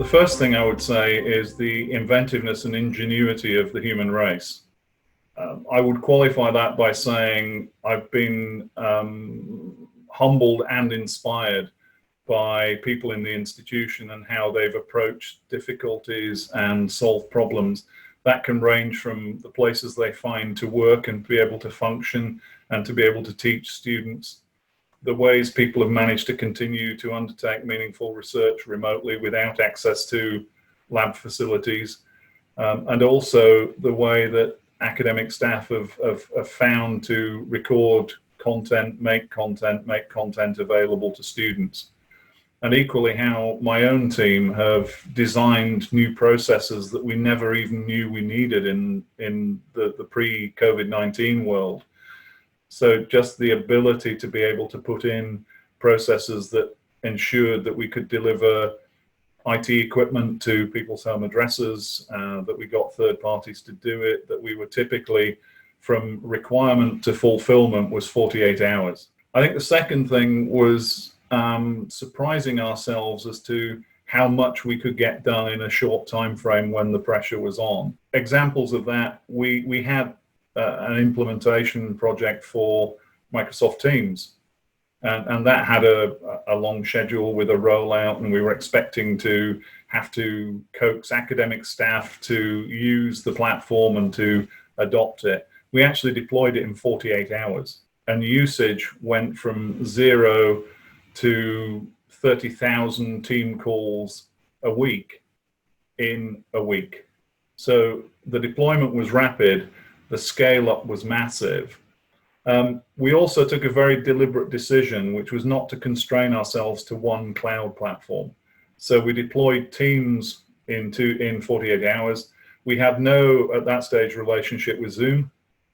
first thing I would say is the inventiveness and ingenuity of the human race. I would qualify that by saying I've been humbled and inspired by people in the institution and how they've approached difficulties and solved problems. That can range from the places they find to work and to be able to function and to be able to teach students, the ways people have managed to continue to undertake meaningful research remotely without access to lab facilities, and also the way that academic staff have found to record content, make content available to students. And equally how my own team have designed new processes that we never even knew we needed in the pre-COVID-19 world. So just the ability to be able to put in processes that ensured that we could deliver IT equipment to people's home addresses, that we got third parties to do it, that we were typically from requirement to fulfillment was 48 hours. I think the second thing was surprising ourselves as to how much we could get done in a short time frame when the pressure was on. Examples of that, we had an implementation project for Microsoft Teams, and that had a long schedule with a rollout, and we were expecting to have to coax academic staff to use the platform and to adopt it. We actually deployed it in 48 hours, and usage went from 0 to 30,000 team calls a week in a week. So the deployment was rapid, the scale up was massive. We also took a very deliberate decision, which was not to constrain ourselves to one cloud platform. So we deployed Teams in 48 hours. We had no, at that stage, relationship with Zoom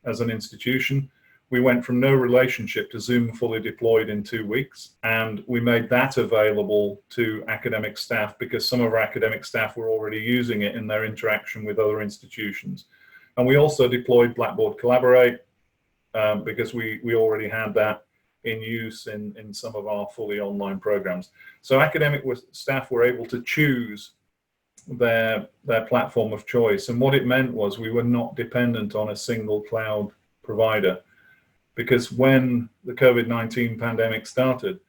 as an institution. We went from no relationship to Zoom fully deployed in 2 weeks, and we made that available to academic staff because some of our academic staff were already using it in their interaction with other institutions. And we also deployed Blackboard Collaborate because we already had that in use in some of our fully online programs. So academic staff were able to choose their platform of choice. And what it meant was we were not dependent on a single cloud provider. Because when the COVID-19 pandemic started,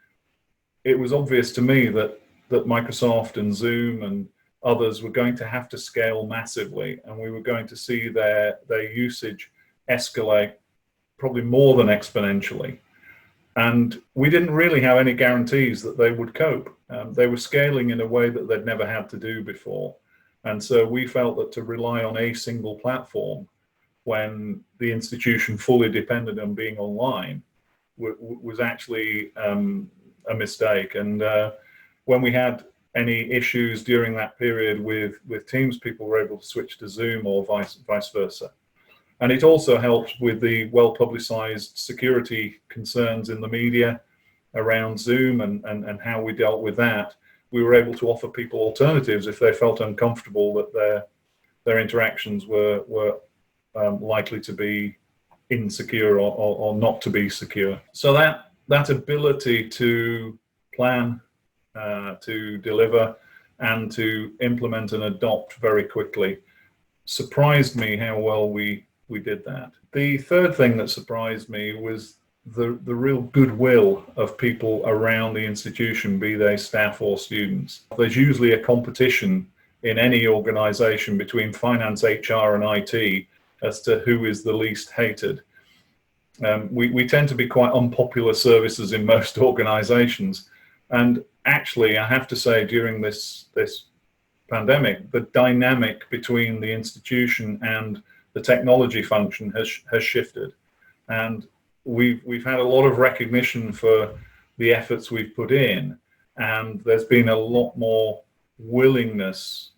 it was obvious to me that Microsoft and Zoom and others were going to have to scale massively, and we were going to see their usage escalate probably more than exponentially. And we didn't really have any guarantees that they would cope. They were scaling in a way that they'd never had to do before. And so we felt that to rely on a single platform when the institution fully depended on being online was actually a mistake. And when we had any issues during that period with Teams, people were able to switch to Zoom or vice versa. And it also helped with the well-publicized security concerns in the media around Zoom and how we dealt with that. We were able to offer people alternatives if they felt uncomfortable that their interactions were likely to be insecure or not to be secure. So that ability to plan, to deliver, and to implement and adopt very quickly surprised me how well we did that. The third thing that surprised me was the real goodwill of people around the institution, be they staff or students. There's usually a competition in any organization between finance, HR, and IT as to who is the least hated. We tend to be quite unpopular services in most organizations. And actually, I have to say, during this pandemic, the dynamic between the institution and the technology function has shifted. And we've had a lot of recognition for the efforts we've put in, and there's been a lot more willingness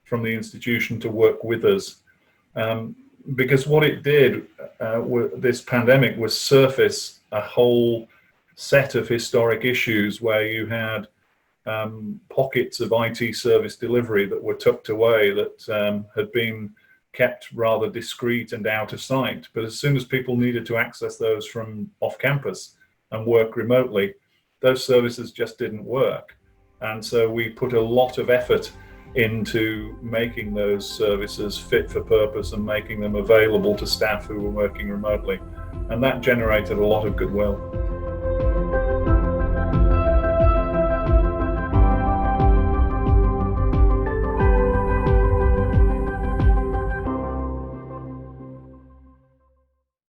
from the institution to work with us. Because what it did, this pandemic, was surface a whole set of historic issues where you had pockets of IT service delivery that were tucked away, that had been kept rather discreet and out of sight. But as soon as people needed to access those from off campus and work remotely, those services just didn't work. And so we put a lot of effort into making those services fit for purpose and making them available to staff who were working remotely. And that generated a lot of goodwill.